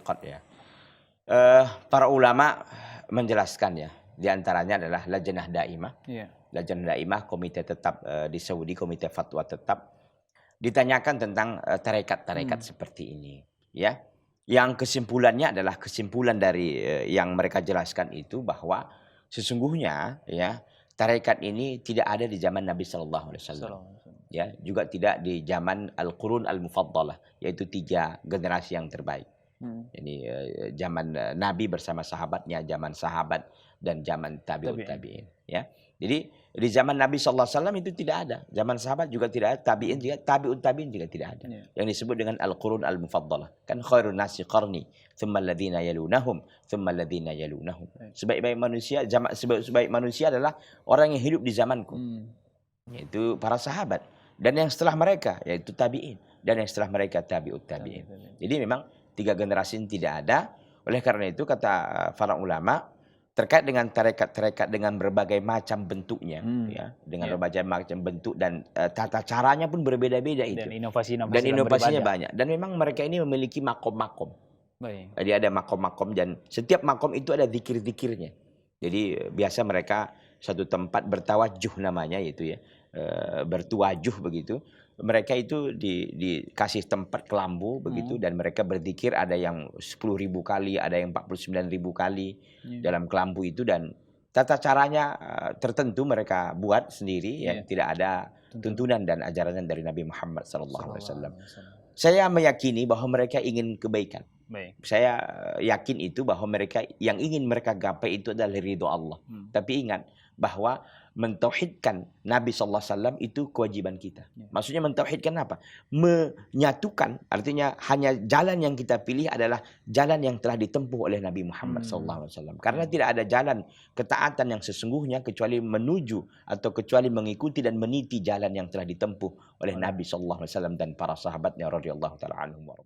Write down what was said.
tariqat ya. Para ulama menjelaskan ya, di antaranya adalah Lajnah Daimah. Lajnah Daimah, komite tetap di Saudi, komite fatwa tetap, ditanyakan tentang tarekat-tarekat seperti ini, ya. Yang kesimpulannya adalah kesimpulan dari yang mereka jelaskan itu bahwa sesungguhnya ya tarekat ini tidak ada di zaman Nabi Sallallahu Alaihi Wasallam, ya, juga tidak di zaman Al-Qurun Al-Mufaddalah, yaitu 3 generasi yang terbaik. Jadi zaman Nabi bersama sahabatnya, zaman sahabat dan zaman tabi'ut tabi'in, ya. Jadi di zaman Nabi SAW itu tidak ada, zaman sahabat juga tidak ada, tabi'in juga, tabi'ut tabi'in juga tidak ada. Yang disebut dengan al-qurun al-mufaddalah. Kan khairun nasi qarni, thumma alladhina yalunahum, thumma alladhina yalunahum. Sebaik-baik manusia adalah orang yang hidup di zamanku. Yaitu para sahabat, dan yang setelah mereka yaitu tabi'in, dan yang setelah mereka tabi'ut tabi'in. Jadi memang 3 generasi ini tidak ada. Oleh karena itu kata para ulama terkait dengan tarekat-tarekat dengan berbagai macam bentuknya, ya, dengan berbagai macam bentuk dan tata caranya pun berbeda-beda itu. Dan inovasinya banyak. Dan memang mereka ini memiliki makom-makom. Jadi ada makom-makom dan setiap makom itu ada zikir-zikirnya. Jadi biasa mereka satu tempat bertawajuh namanya itu ya, bertuajuh begitu. Mereka itu dikasih tempat kelambu begitu, dan mereka berzikir, ada yang 10.000 kali, ada yang 49.000 kali dalam kelambu itu, dan tata caranya tertentu mereka buat sendiri ya, tidak ada tuntunan dan ajaran dari Nabi Muhammad SAW. Saya meyakini bahwa mereka ingin kebaikan. Saya yakin itu bahwa mereka yang ingin mereka gapai itu adalah ridho Allah. Tapi ingat bahwa mentauhidkan Nabi SAW itu kewajiban kita. Maksudnya mentauhidkan apa? Menyatukan, artinya hanya jalan yang kita pilih adalah jalan yang telah ditempuh oleh Nabi Muhammad SAW. Karena tidak ada jalan ketaatan yang sesungguhnya kecuali menuju atau kecuali mengikuti dan meniti jalan yang telah ditempuh oleh Nabi SAW dan para sahabatnya radhiyallahu taala anhum.